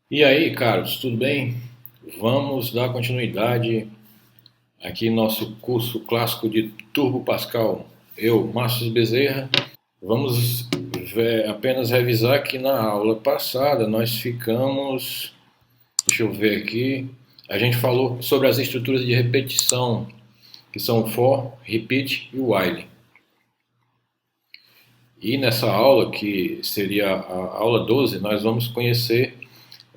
E aí, Carlos, tudo bem? Vamos dar continuidade aqui no nosso curso clássico de Turbo Pascal. Eu, Márcio Bezerra, vamos apenas revisar que na aula passada nós ficamos, deixa eu ver aqui, a gente falou sobre as estruturas de repetição, que são o for, repeat e o while. E nessa aula, que seria a aula 12, nós vamos conhecer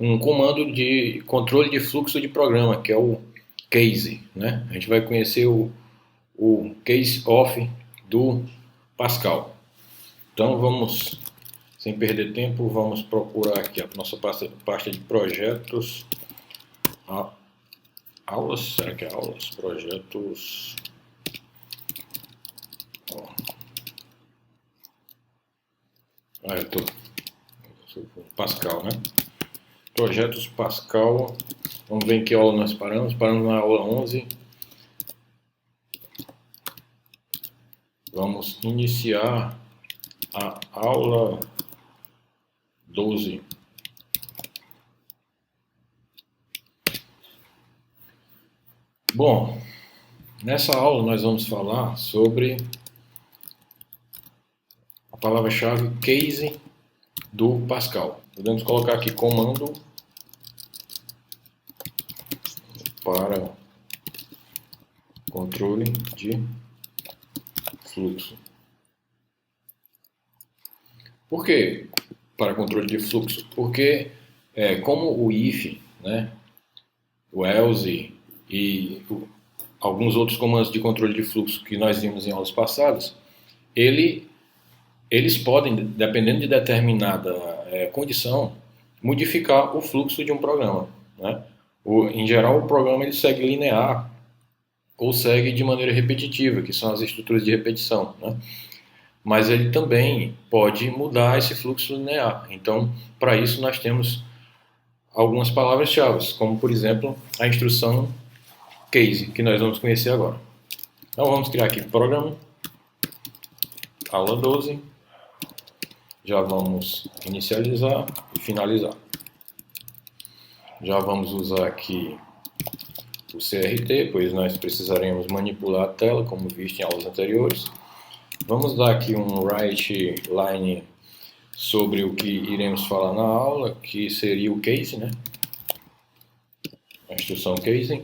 um comando de controle de fluxo de programa, que é o case. Né? A gente vai conhecer o case off do Pascal. Então vamos, sem perder tempo, vamos procurar aqui a nossa pasta de projetos. Aulas, será que é aulas? Projetos. Eu tô. Pascal, né? Projetos Pascal. Vamos ver em que aula nós paramos. Paramos na aula 11. Vamos iniciar a aula 12. Bom, nessa aula nós vamos falar sobre a palavra-chave case do Pascal. Podemos colocar aqui comando para controle de fluxo. Por que para controle de fluxo? Porque como o if, né, o else e alguns outros comandos de controle de fluxo que nós vimos em aulas passadas, eles podem, dependendo de determinada condição, modificar o fluxo de um programa. Né? Em geral, o programa ele segue linear ou segue de maneira repetitiva, que são as estruturas de repetição. Né? Mas ele também pode mudar esse fluxo linear. Então, para isso, nós temos algumas palavras-chave, como, por exemplo, a instrução case, que nós vamos conhecer agora. Então, vamos criar aqui programa, aula 12. Já vamos inicializar e finalizar. Já vamos usar aqui o CRT, pois nós precisaremos manipular a tela, como visto em aulas anteriores. Vamos dar aqui um write line sobre o que iremos falar na aula, que seria o case, né? A instrução case.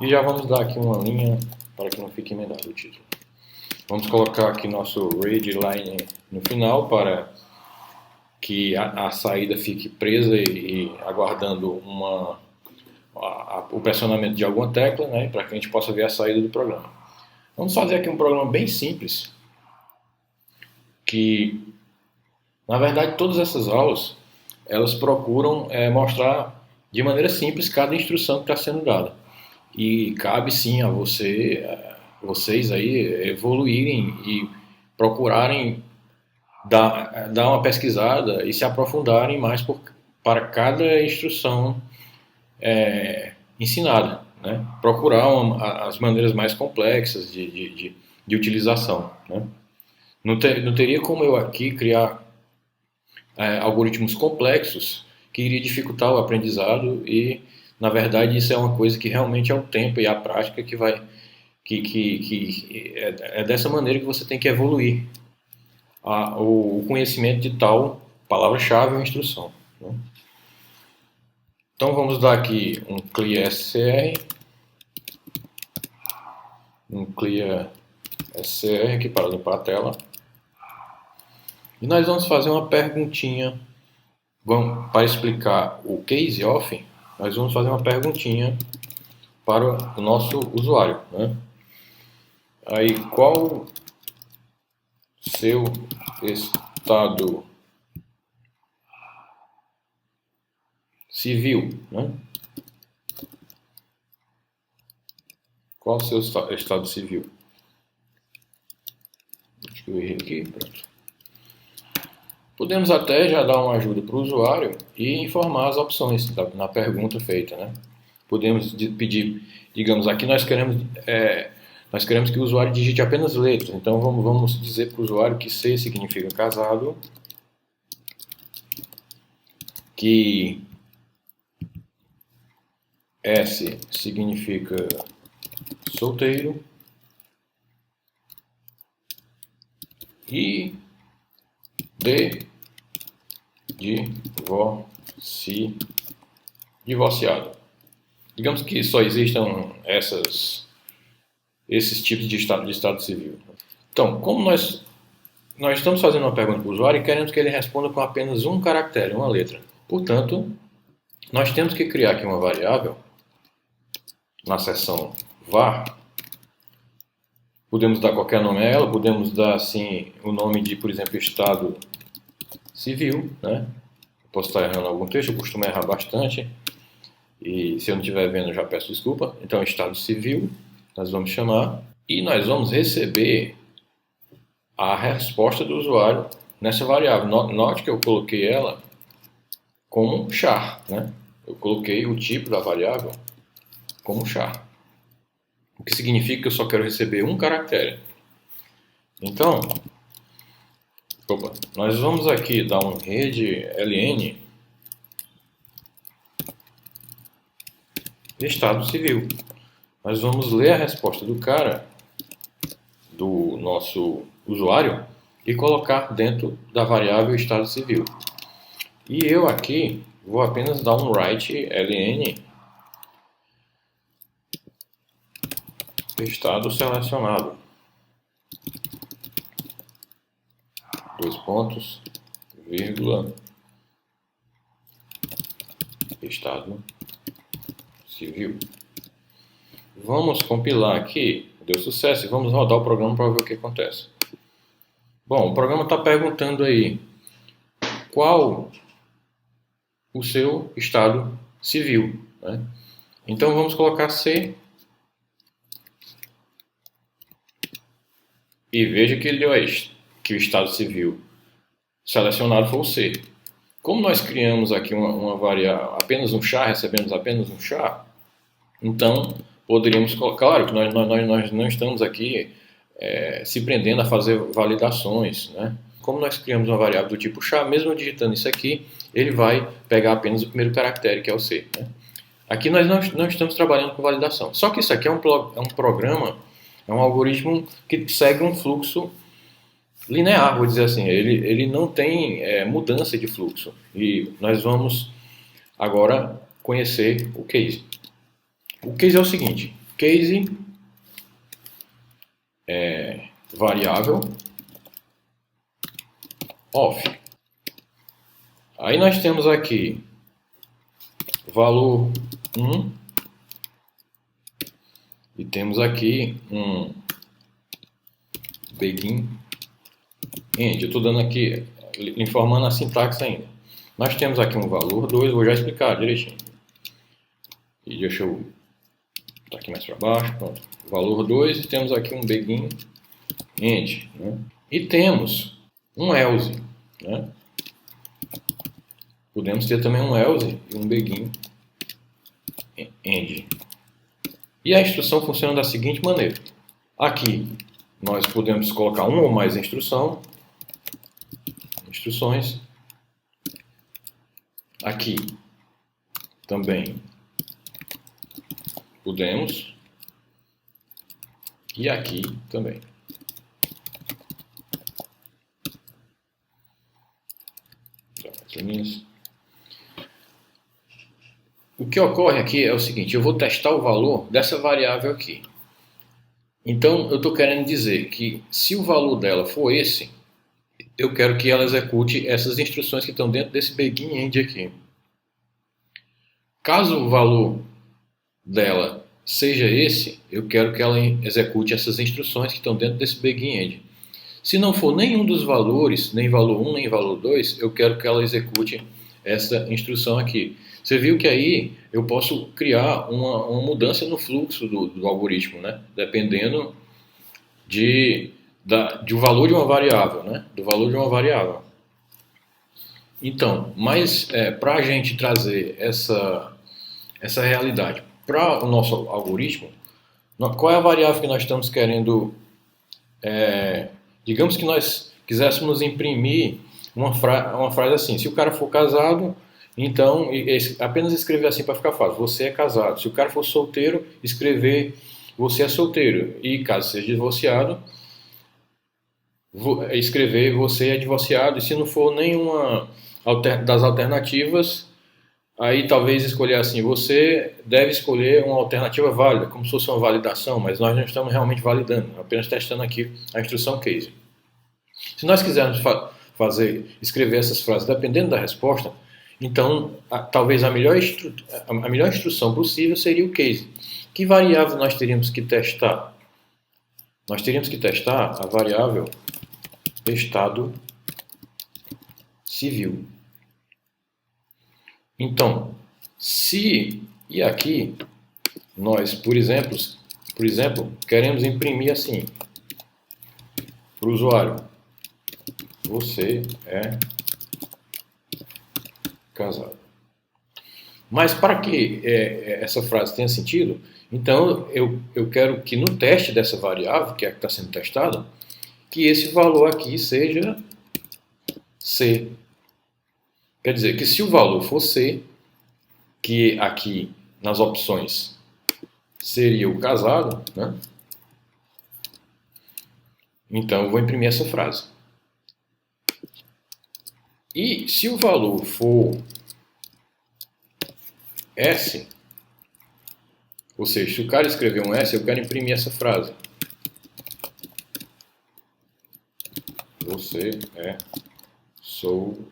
E já vamos dar aqui uma linha para que não fique emendado o título. Vamos colocar aqui nosso read line no final para que a saída fique presa e aguardando o pressionamento de alguma tecla, né, para que a gente possa ver a saída do programa. Vamos fazer aqui um programa bem simples, que na verdade todas essas aulas elas procuram mostrar de maneira simples cada instrução que está sendo dada. E cabe sim a vocês aí evoluírem e procurarem dar uma pesquisada e se aprofundarem mais para cada instrução ensinada. Né? Procurar as maneiras mais complexas de utilização. Né? Não teria como eu aqui criar algoritmos complexos que iria dificultar o aprendizado e, na verdade, isso é uma coisa que realmente é o tempo e a prática que vai... que é dessa maneira que você tem que evoluir o conhecimento de tal palavra-chave ou instrução. Né? Então vamos dar aqui um clear scr, aqui para limpar a tela. E nós vamos fazer uma perguntinha. Para explicar o case off, nós vamos fazer uma perguntinha para o nosso usuário. Né? Aí, qual seu estado civil? Né? Qual o seu estado civil? Acho que eu errei aqui. Pronto. Podemos até já dar uma ajuda para o usuário e informar as opções na pergunta feita. Né? Podemos pedir, digamos, aqui nós queremos que o usuário digite apenas letras. Então vamos dizer para o usuário que C significa casado, que S significa solteiro e D de divorciado. Digamos que só existam esses tipos de estado civil. Então, como nós estamos fazendo uma pergunta para o usuário e queremos que ele responda com apenas um caractere, uma letra. Portanto, nós temos que criar aqui uma variável na seção var. Podemos dar qualquer nome a ela, podemos dar assim o nome de, por exemplo, estado civil, né? Eu posso estar errando algum texto, eu costumo errar bastante. E se eu não estiver vendo, já peço desculpa. Então, estado civil, nós vamos chamar. E nós vamos receber a resposta do usuário nessa variável. Note que eu coloquei ela como char, né? Eu coloquei o tipo da variável como char. O que significa que eu só quero receber um caractere. Então, nós vamos aqui dar um read ln estado civil. Nós vamos ler a resposta do cara, do nosso usuário, e colocar dentro da variável estado civil. E eu aqui vou apenas dar um write ln estado selecionado. Dois pontos, vírgula, estado civil. Vamos compilar aqui, deu sucesso, e vamos rodar o programa para ver o que acontece. Bom, o programa está perguntando aí qual o seu estado civil, né? Então vamos colocar C e veja que ele deu que o estado civil selecionado foi o C. Como nós criamos aqui uma variável, apenas um char, recebemos apenas um char, então poderíamos colocar, claro que nós não estamos aqui se prendendo a fazer validações, né? Como nós criamos uma variável do tipo char, mesmo digitando isso aqui, ele vai pegar apenas o primeiro caractere, que é o C, né? Aqui nós não estamos trabalhando com validação. Só que isso aqui é um programa, é um algoritmo que segue um fluxo linear, vou dizer assim. Ele não tem mudança de fluxo. E nós vamos agora conhecer o case. O case é o seguinte: case é variável off. Aí nós temos aqui valor 1 e temos aqui um begin end. Eu estou dando aqui, informando a sintaxe ainda. Nós temos aqui um valor 2, vou já explicar direitinho. E deixa eu botar aqui mais para baixo. Pronto. Valor 2 e temos aqui um begin end, né? E temos um else, né? Podemos ter também um else e um begin end. E a instrução funciona da seguinte maneira. Aqui nós podemos colocar uma ou mais instruções. Aqui também podemos. E aqui também. O que ocorre aqui é o seguinte: eu vou testar o valor dessa variável aqui. Então, eu estou querendo dizer que se o valor dela for esse, eu quero que ela execute essas instruções que estão dentro desse begin end aqui. Caso o valor dela seja esse, eu quero que ela execute essas instruções que estão dentro desse begin end. Se não for nenhum dos valores, nem valor 1, nem valor 2, eu quero que ela execute essa instrução aqui. Você viu que aí eu posso criar uma mudança no fluxo do algoritmo, né? Dependendo do valor de uma variável, né? Do valor de uma variável. Então, mas para a gente trazer essa realidade para o nosso algoritmo, qual é a variável que nós estamos querendo? Digamos que nós quiséssemos imprimir uma frase assim: se o cara for casado, Então, apenas escrever assim para ficar fácil. Você é casado. Se o cara for solteiro, escrever você é solteiro. E caso seja divorciado, escrever você é divorciado. E se não for nenhuma das alternativas, aí talvez escolher assim, você deve escolher uma alternativa válida, como se fosse uma validação, mas nós não estamos realmente validando, apenas testando aqui a instrução case. Se nós quisermos escrever essas frases dependendo da resposta, então talvez a melhor instrução possível seria o case. Que variável nós teríamos que testar? Nós teríamos que testar a variável estado civil. Então, e aqui nós, por exemplo, queremos imprimir assim para o usuário: você é casado. Mas para que essa frase tenha sentido, então eu quero que no teste dessa variável, que é a que está sendo testada, que esse valor aqui seja C. Quer dizer que se o valor for C, que aqui nas opções seria o casado, né? Então eu vou imprimir essa frase. E se o valor for S, ou seja, se o cara escrever um S, eu quero imprimir essa frase: você é solteiro.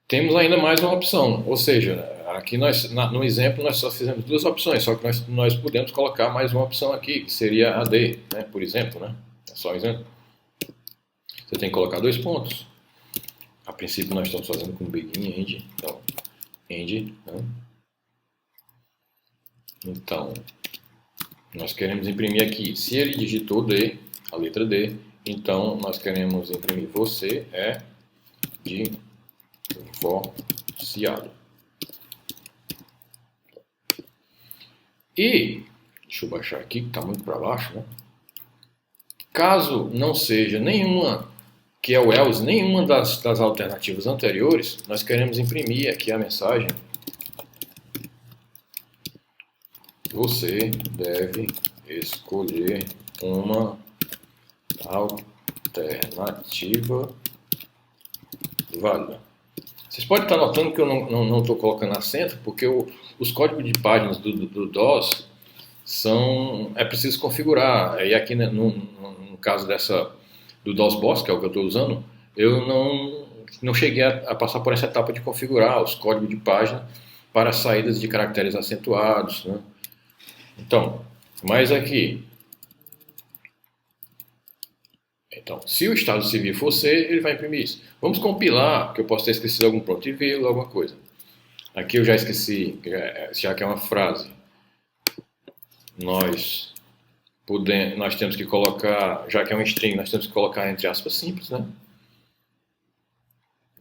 Temos ainda mais uma opção, ou seja, aqui no exemplo nós só fizemos duas opções, só que nós podemos colocar mais uma opção aqui, que seria a D, né, por exemplo, né? É só um exemplo. Você tem que colocar 2 pontos. A princípio nós estamos fazendo com begin e end, então end, né? Então nós queremos imprimir aqui, se ele digitou D, a letra D, então nós queremos imprimir você é divorciado. E, deixa eu baixar aqui que está muito para baixo, né? Caso não seja nenhuma, que é o else, nenhuma das alternativas anteriores, nós queremos imprimir aqui a mensagem: você deve escolher uma alternativa válida. Vocês podem estar notando que eu não estou colocando acento, porque os códigos de páginas do DOS é preciso configurar. E aqui, né, no caso do DOS Boss, que é o que eu estou usando, eu não cheguei a passar por essa etapa de configurar os códigos de página para saídas de caracteres acentuados, né? Então, mas aqui, então, se o estado civil for C, ele vai imprimir isso. Vamos compilar, que eu posso ter esquecido algum ponto e vírgula, alguma coisa. Aqui eu já esqueci, já que é uma frase. Nós temos que colocar, já que é um string, nós temos que colocar entre aspas simples, né?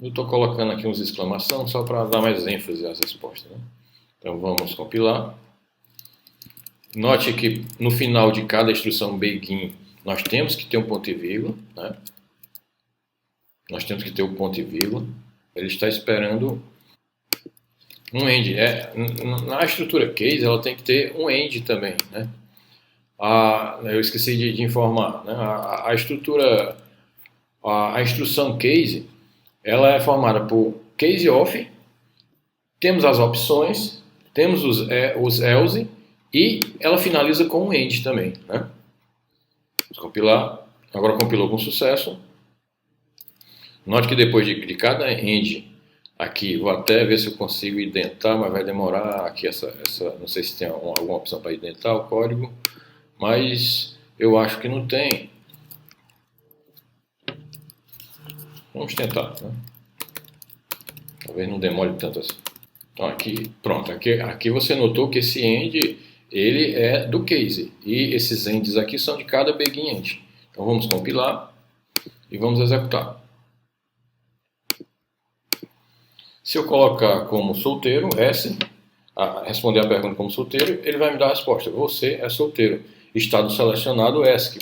Eu estou colocando aqui uns exclamação só para dar mais ênfase às respostas, né? Então vamos compilar. Note que no final de cada instrução begin nós temos que ter um ponto e vírgula, né? Nós temos que ter um ponto e vírgula. Ele está esperando um end. Na estrutura case ela tem que ter um end também, né? Eu esqueci de informar, né? A instrução case, ela é formada por case of, temos as opções, temos os else e ela finaliza com um end também, né? Vamos compilar. Agora compilou com sucesso. Note que depois de cada end aqui, vou até ver se eu consigo identar, mas vai demorar aqui não sei se tem alguma opção para identar o código, mas eu acho que não tem. Vamos tentar, né? Talvez não demore tanto assim. Então aqui, pronto, aqui você notou que esse end, ele é do case, e esses ends aqui são de cada begin end. Então vamos compilar e vamos executar. Se eu colocar como solteiro, responder a pergunta como solteiro, ele vai me dar a resposta: você é solteiro. Estado selecionado, ESC.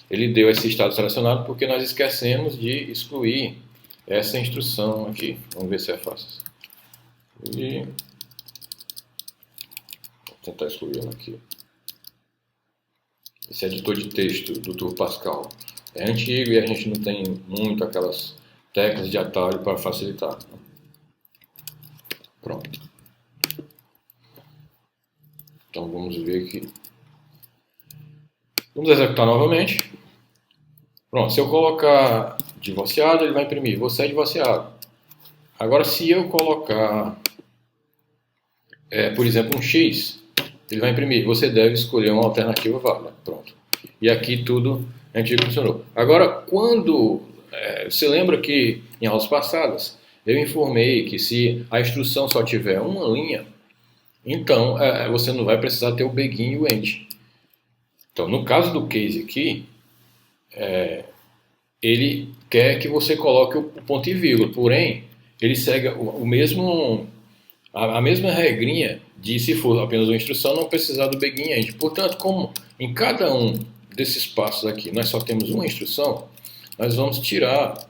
ele deu esse estado selecionado porque nós esquecemos de excluir essa instrução aqui. Vamos ver se é fácil. E vou tentar excluir ela aqui. Esse editor de texto do Turbo Pascal é antigo e a gente não tem muito aquelas teclas de atalho para facilitar. Pronto. Então vamos ver aqui. Vamos executar novamente. Pronto, se eu colocar divorciado, ele vai imprimir. Você é divorciado. Agora, se eu colocar, por exemplo, um X, ele vai imprimir. Você deve escolher uma alternativa válida. Pronto. E aqui tudo antigo funcionou. Agora, quando... você lembra que em aulas passadas eu informei que se a instrução só tiver uma linha, então você não vai precisar ter o begin e o end. Então, no caso do case aqui, ele quer que você coloque o ponto e vírgula, porém, ele segue a mesma regrinha de, se for apenas uma instrução, não precisar do begin e end. Portanto, como em cada um desses passos aqui nós só temos uma instrução, nós vamos tirar,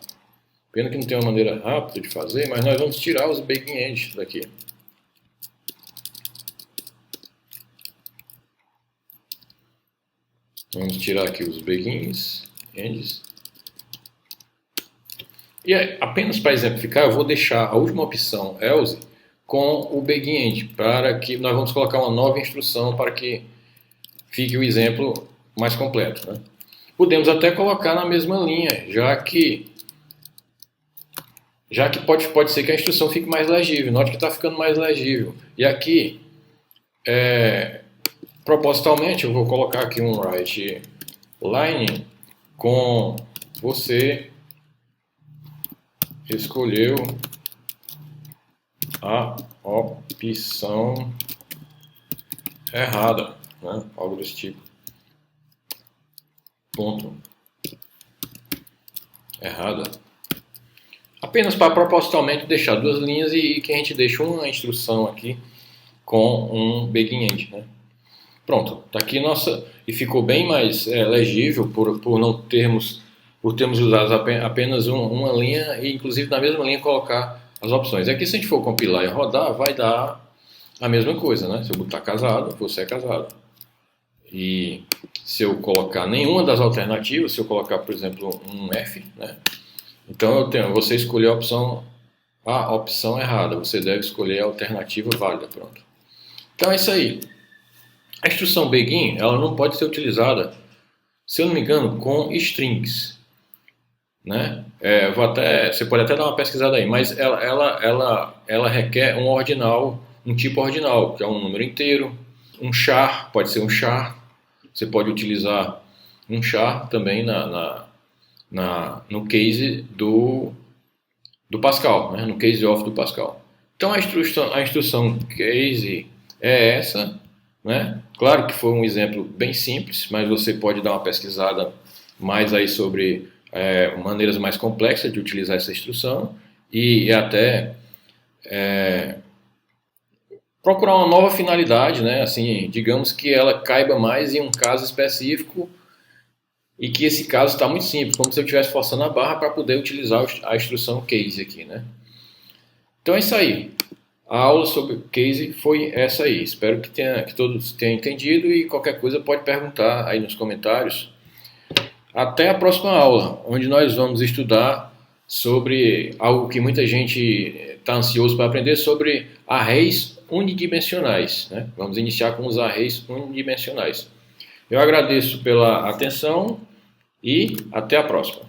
pena que não tem uma maneira rápida de fazer, mas nós vamos tirar os begin e end daqui. Vamos tirar aqui os begins, ends. E apenas para exemplificar, eu vou deixar a última opção, else, com o begin end, para que nós vamos colocar uma nova instrução para que fique o exemplo mais completo, né? Podemos até colocar na mesma linha, já que pode ser que a instrução fique mais legível. Note que está ficando mais legível. E aqui, propositalmente, eu vou colocar aqui um write line com você escolheu a opção errada, né? Algo desse tipo. Ponto. Errada. Apenas para propositalmente deixar duas linhas e que a gente deixe uma instrução aqui com um begin end, né? Pronto, tá aqui nossa, e ficou bem mais legível por termos usado apenas uma linha e inclusive na mesma linha colocar as opções. Aqui se a gente for compilar e rodar, vai dar a mesma coisa, né? Se eu botar casado, você é casado. E se eu colocar nenhuma das alternativas, se eu colocar, por exemplo, um F, né? Então você escolheu a opção errada, você deve escolher a alternativa válida, pronto. Então é isso aí. A instrução begin, ela não pode ser utilizada, se eu não me engano, com strings, né? Você pode até dar uma pesquisada aí, mas ela requer um ordinal, um tipo ordinal, que é um número inteiro, um char, pode ser um char, você pode utilizar um char também no case do Pascal, né? No case of do Pascal. Então a instrução case é essa, né? Claro que foi um exemplo bem simples, mas você pode dar uma pesquisada mais aí sobre maneiras mais complexas de utilizar essa instrução e até procurar uma nova finalidade, né? Assim, digamos que ela caiba mais em um caso específico e que esse caso está muito simples, como se eu estivesse forçando a barra para poder utilizar a instrução case aqui, né? Então é isso aí. A aula sobre case foi essa aí. Espero que todos tenham entendido e qualquer coisa pode perguntar aí nos comentários. Até a próxima aula, onde nós vamos estudar sobre algo que muita gente está ansioso para aprender, sobre arrays unidimensionais, né? Vamos iniciar com os arrays unidimensionais. Eu agradeço pela atenção e até a próxima.